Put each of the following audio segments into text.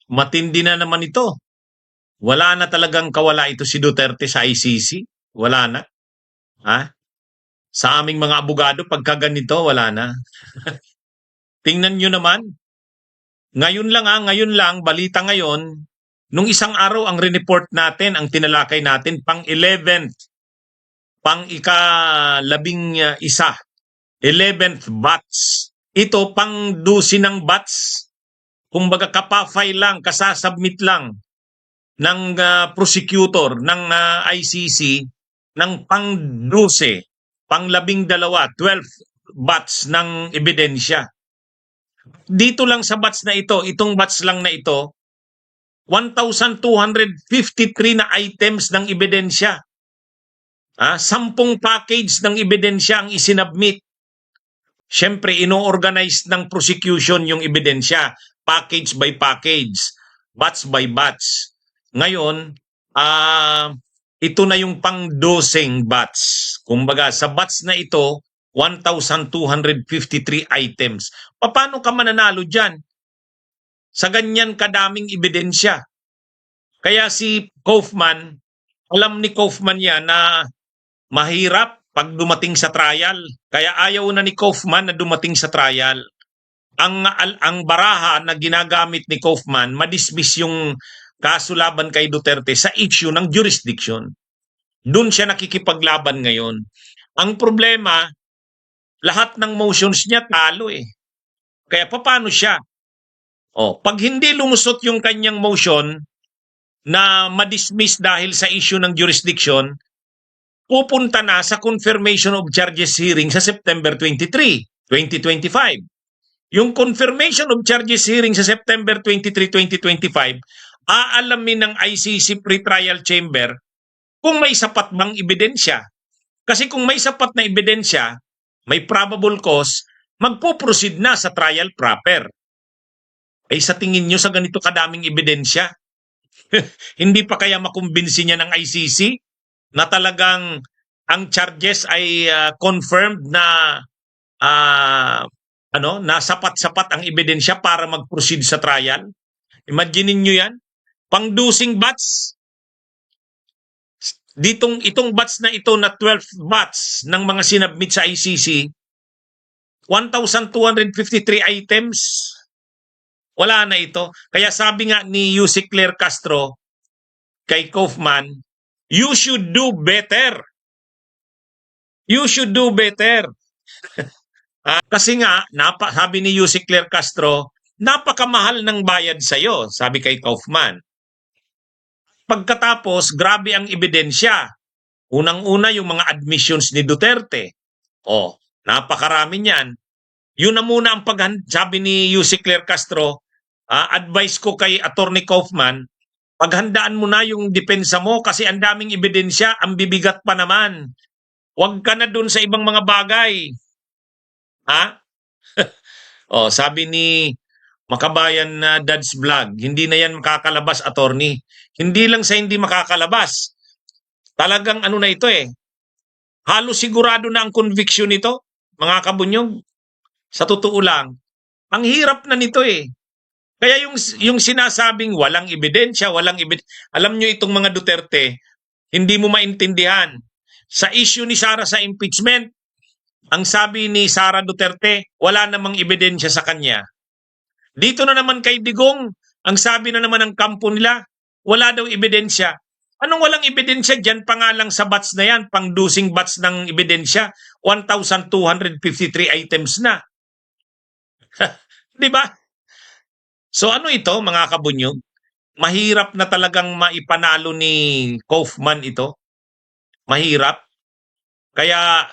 Matindi na naman ito. Wala na talagang kawala ito si Duterte sa ICC. Wala na. Ha? Sa aming mga abogado, pagka ganito, wala na. Tingnan nyo naman. Ngayon lang, balita ngayon, nung isang araw ang report natin, ang tinalakay natin, pang 11th, pang ika-11, 11th batch. Ito, pang 12 ng batch. Kumbaga kapafile lang, kasasubmit lang ng prosecutor ng ICC ng pang 12, pang 12, 12th batch ng ebidensya. Dito lang sa batch na ito, itong batch lang na ito, 1,253 na items ng ebidensya. 10 package ng ebidensya ang isinabmit. Siyempre, ino-organize ng prosecution yung ebidensya, package by package, batch by batch. Ngayon, ito na yung pang-dosing batch. Kumbaga, sa batch na ito, 1,253 items. Paano ka mananalo dyan? Sa ganyan kadaming ebidensya. Kaya si Kaufman, alam ni Kaufman yan na mahirap pag dumating sa trial. Kaya ayaw na ni Kaufman na dumating sa trial. Ang baraha na ginagamit ni Kaufman, madismiss yung kaso laban kay Duterte sa issue ng jurisdiction. Doon siya nakikipaglaban ngayon. Ang problema, lahat ng motions niya talo eh. Kaya paano siya? Pag hindi lumusot yung kanyang motion na madismiss dahil sa issue ng jurisdiction, pupunta na sa confirmation of charges hearing sa September 23, 2025. Yung confirmation of charges hearing sa September 23, 2025, aalamin ng ICC Pretrial Chamber kung may sapat bang ebidensya. Kasi kung may sapat na ebidensya, may probable cause, magpo-proceed na sa trial proper. Ay sa tingin nyo sa ganito kadaming ebidensya, hindi pa kaya makumbinsi niya ng ICC na talagang ang charges ay confirmed na na sapat-sapat ang ebidensya para mag-proceed sa trial? Imagine niyo yan. Pang-dosing batch. Itong batch na ito na 12th batch ng mga sinabmit sa ICC, 1,253 items. Wala na ito. Kaya sabi nga ni Yusek Claire Castro kay Kaufman, you should do better. You should do better. Kasi nga, sabi ni Yusek Claire Castro, napakamahal ng bayad sa'yo, sabi kay Kaufman. Pagkatapos, grabe ang ebidensya. Unang-una yung mga admissions ni Duterte. Napakarami niyan. Yun na muna ang sabi ni Yusek Claire Castro, advice ko kay Attorney Kaufman, paghandaan mo na yung depensa mo kasi ang daming ebidensya, ang bibigat pa naman. Huwag ka na dun sa ibang mga bagay. Sabi ni Makabayan na Dad's Vlog, hindi na yan makakalabas, attorney. Hindi lang sa hindi makakalabas. Talagang na ito eh. Halos sigurado na ang conviction nito, mga kabunyog. Sa totoo lang, ang hirap na nito eh. Kaya yung sinasabing walang ebidensya, alam nyo itong mga Duterte, hindi mo maintindihan. Sa issue ni Sara sa impeachment, ang sabi ni Sara Duterte, wala namang ebidensya sa kanya. Dito na naman kay Digong, ang sabi na naman ng kampo nila, wala daw ebidensya. Anong walang ebidensya? Diyan pa nga lang sa batch na yan, pang-dosing batch ng ebidensya, 1,253 items na. Di ba? So ito mga kabunyog? Mahirap na talagang maipanalo ni Kaufman ito. Mahirap. Kaya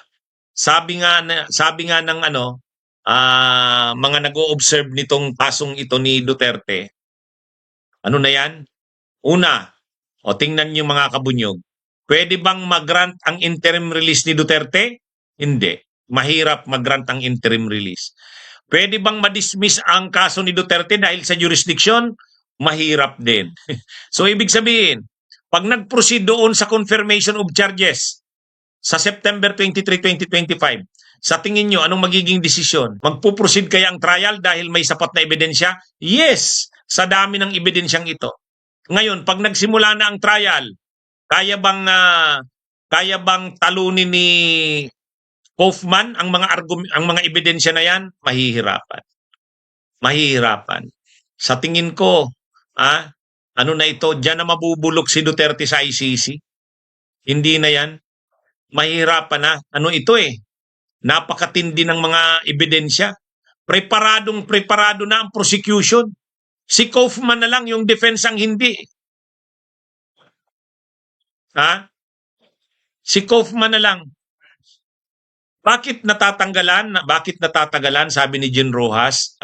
sabi nga ng mga nag-o-observe nitong kasong ito ni Duterte. Ano na yan? Una, tingnan niyo mga kabunyog. Pwede bang mag-grant ang interim release ni Duterte? Hindi. Mahirap mag-grant ang interim release. Pwede bang ma-dismiss ang kaso ni Duterte dahil sa jurisdiction? Mahirap din. So ibig sabihin, pag nag-proceed doon sa confirmation of charges sa September 23, 2025, sa tingin nyo, anong magiging desisyon? Magpuproceed kaya ang trial dahil may sapat na ebidensya? Yes! sa dami ng ebidensyang ito. Ngayon, pag nagsimula na ang trial, kaya bang talunin ni Kaufman ang mga ebidensya na yan? Mahihirapan. Mahihirapan. Sa tingin ko, ano na ito, diyan na mabubulok si Duterte sa ICC. Hindi na yan. Mahihirapan na. Ano ito napakatindi ng mga ebidensya. Preparado na ang prosecution. Si Kaufman na lang yung defense ang hindi. Si Kaufman na lang. Bakit natatagalan? Sabi ni Jen Rojas.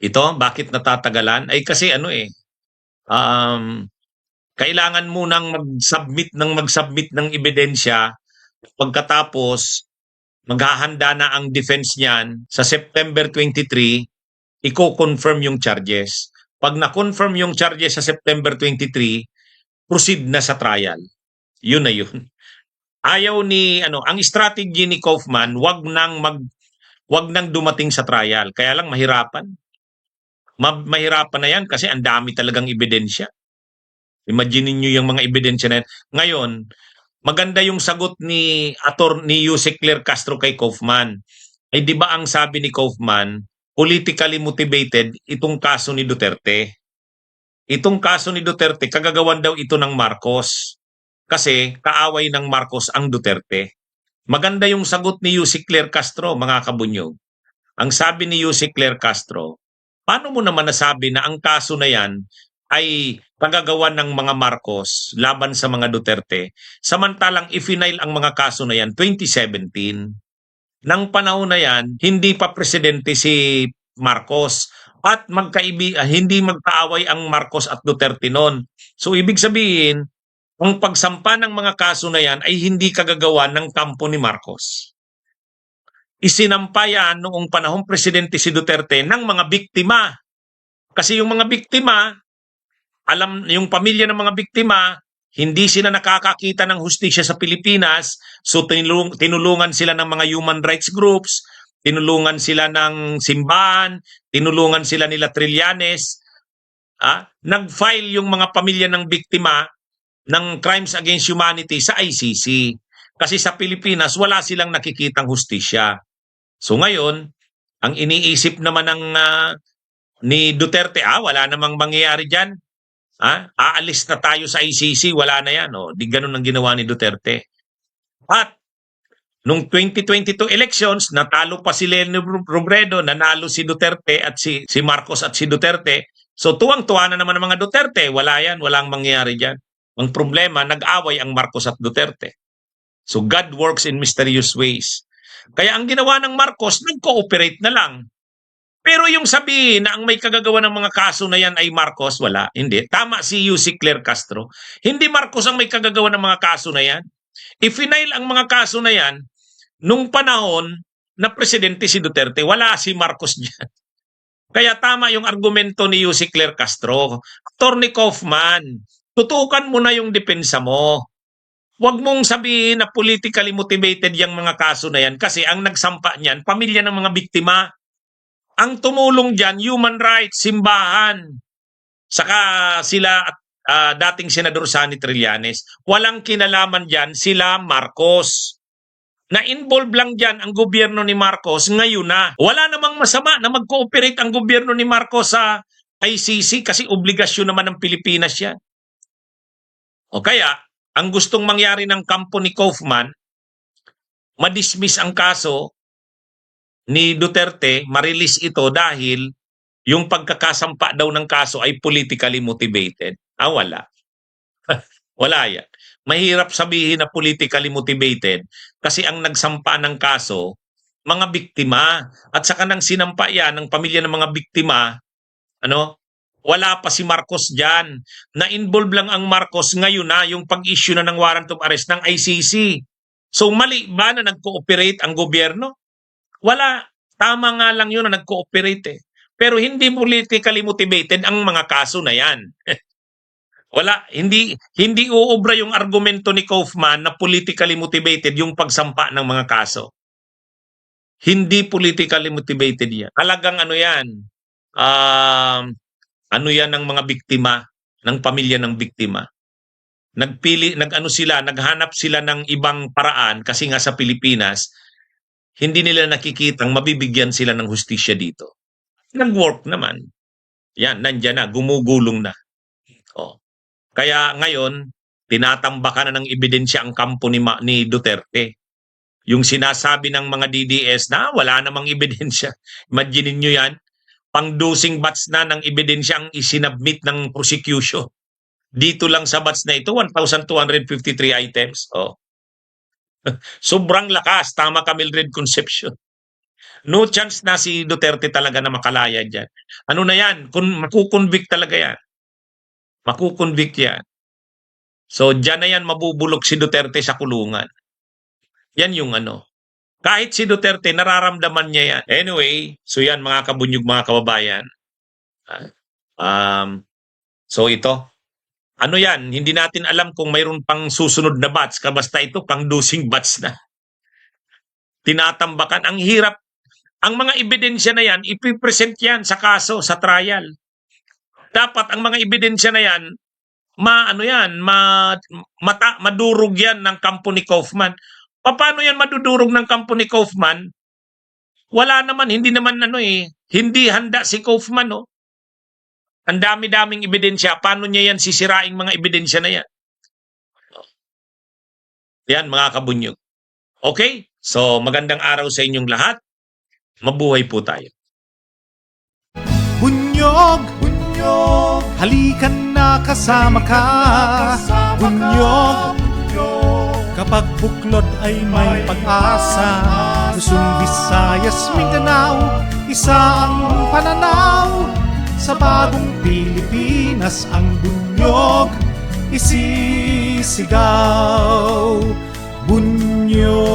Bakit natatagalan? Ay kasi kailangan munang mag-submit ng ebidensya. Pagkatapos, maghahanda na ang defense niyan sa September 23, i-confirm yung charges. Pag na-confirm yung charges sa September 23, proceed na sa trial. Yun na yun. Ayaw ang strategy ni Kaufman, wag nang dumating sa trial. Kaya lang mahirapan. Mahirapan na yan kasi ang dami talagang ebidensya. Imagine niyo yung mga ebidensya na yan. Ngayon, maganda yung sagot ni Yusek Claire Castro kay Kaufman. Ay di ba ang sabi ni Kaufman, politically motivated itong kaso ni Duterte. Itong kaso ni Duterte, kagagawan daw ito ng Marcos. Kasi kaaway ng Marcos ang Duterte. Maganda yung sagot ni Yusek Claire Castro, mga kabunyog. Ang sabi ni Yusek Claire Castro, paano mo naman nasabi na ang kaso na yan ay kagagawan ng mga Marcos laban sa mga Duterte, samantalang i-final ang mga kaso na yan 2017. Nang panahon na yan, hindi pa presidente si Marcos at hindi magkaaway ang Marcos at Duterte noon. So ibig sabihin, ang pagsampa ng mga kaso na yan ay hindi kagagawa ng kampo ni Marcos. Isinampa yan noong panahong presidente si Duterte ng mga biktima. Kasi yung mga biktima, yung pamilya ng mga biktima, hindi sila nakakakita ng hustisya sa Pilipinas, so tinulungan sila ng mga human rights groups, tinulungan sila ng simbahan, tinulungan sila nila Trillanes. Nag-file yung mga pamilya ng biktima ng crimes against humanity sa ICC. Kasi sa Pilipinas, wala silang nakikitang hustisya. So ngayon, ang iniisip naman ni Duterte, wala namang mangyayari dyan. Aalis na tayo sa ICC, wala na yan. Di ganun ang ginawa ni Duterte. At nung 2022 elections, natalo pa si Leni Robredo, nanalo si Duterte at si Marcos at si Duterte. So tuwang-tuwa na naman ang mga Duterte, wala yan, walang mangyayari dyan. Ang problema, nag-away ang Marcos at Duterte. So God works in mysterious ways. Kaya ang ginawa ng Marcos, nag-cooperate na lang. Pero yung sabihin na ang may kagagawa ng mga kaso na yan ay Marcos, wala. Hindi. Tama si Yusek Claire Castro. Hindi Marcos ang may kagagawa ng mga kaso na yan. I-final ang mga kaso na yan nung panahon na presidente si Duterte. Wala si Marcos dyan. Kaya tama yung argumento ni Yusek Claire Castro. Attorney Kaufman, tutukan mo na yung depensa mo. Huwag mong sabihin na politically motivated yung mga kaso na yan kasi ang nagsampa niyan, pamilya ng mga biktima. Ang tumulong dyan, human rights, simbahan. Saka sila dating Senador Sani Trillanes. Walang kinalaman dyan sila Marcos. Na-involve lang dyan ang gobyerno ni Marcos ngayon na. Wala namang masama na mag-cooperate ang gobyerno ni Marcos sa ICC kasi obligasyon naman ng Pilipinas yan. O kaya, ang gustong mangyari ng kampo ni Kaufman, madismiss ang kaso ni Duterte, marilis ito dahil yung pagkakasampa daw ng kaso ay politically motivated. Wala. Wala yan. Mahirap sabihin na politically motivated kasi ang nagsampa ng kaso, mga biktima. At saka nang sinampa yan ng pamilya ng mga biktima, wala pa si Marcos dyan. Na-involve lang ang Marcos ngayon na yung pag-issue na ng warrant of arrest ng ICC. So mali ba na nag-cooperate ang gobyerno? Wala. Tama nga lang yun na nag-cooperate Pero hindi politically motivated ang mga kaso na yan. Wala. Hindi uubra yung argumento ni Kaufman na politically motivated yung pagsampa ng mga kaso. Hindi politically motivated yan. Talagang yan. ano yan ng mga biktima, ng pamilya ng biktima. Naghanap sila ng ibang paraan kasi nga sa Pilipinas, hindi nila nakikitang mabibigyan sila ng hustisya dito. Nag-work naman. Yan, nandiyan na, gumugulong na. Oh. Kaya ngayon, tinatambakan na ng ebidensya ang kampo ni Duterte. Yung sinasabi ng mga DDS na wala namang ebidensya. Imaginin nyo yan, pang-dosing batch na ng ebidensya ang isinabmit ng prosecution. Dito lang sa batch na ito, 1,253 items. Oh. Sobrang lakas, tama ka Mildred Concepcion. No chance na si Duterte talaga na makalaya dyan. Ano na yan? Makukonvict talaga yan. Makukonvict yan. So, dyan na yan mabubulok si Duterte sa kulungan. Yan yung ano. Kahit si Duterte, nararamdaman niya yan. Anyway, so yan mga kabunyog, mga kababayan. So ito, ano yan, hindi natin alam kung mayroon pang susunod na batch, basta ito pang dosing batch na. Tinatambakan, ang hirap. Ang mga ebidensya na yan, ipipresent yan sa kaso, sa trial. Dapat ang mga ebidensya na yan, madurog yan ng kampo ni Kaufman. Paano yan madudurog ng kampo ni Kaufman? Wala naman, hindi hindi handa si Kaufman, oh. Ang dami-daming ebidensya. Paano niya yan sisiraing mga ebidensya na yan? Yan, mga kabunyog. Okay? So, magandang araw sa inyong lahat. Mabuhay po tayo. Bunyog, bunyog, halikan na kasama ka. Bunyog, kapag buklod ay may pag-asa. Luzon, Visayas, Mindanao, isa ang pananaw. Sa bagong Pilipinas ang bunyog isisigaw. Bunyog.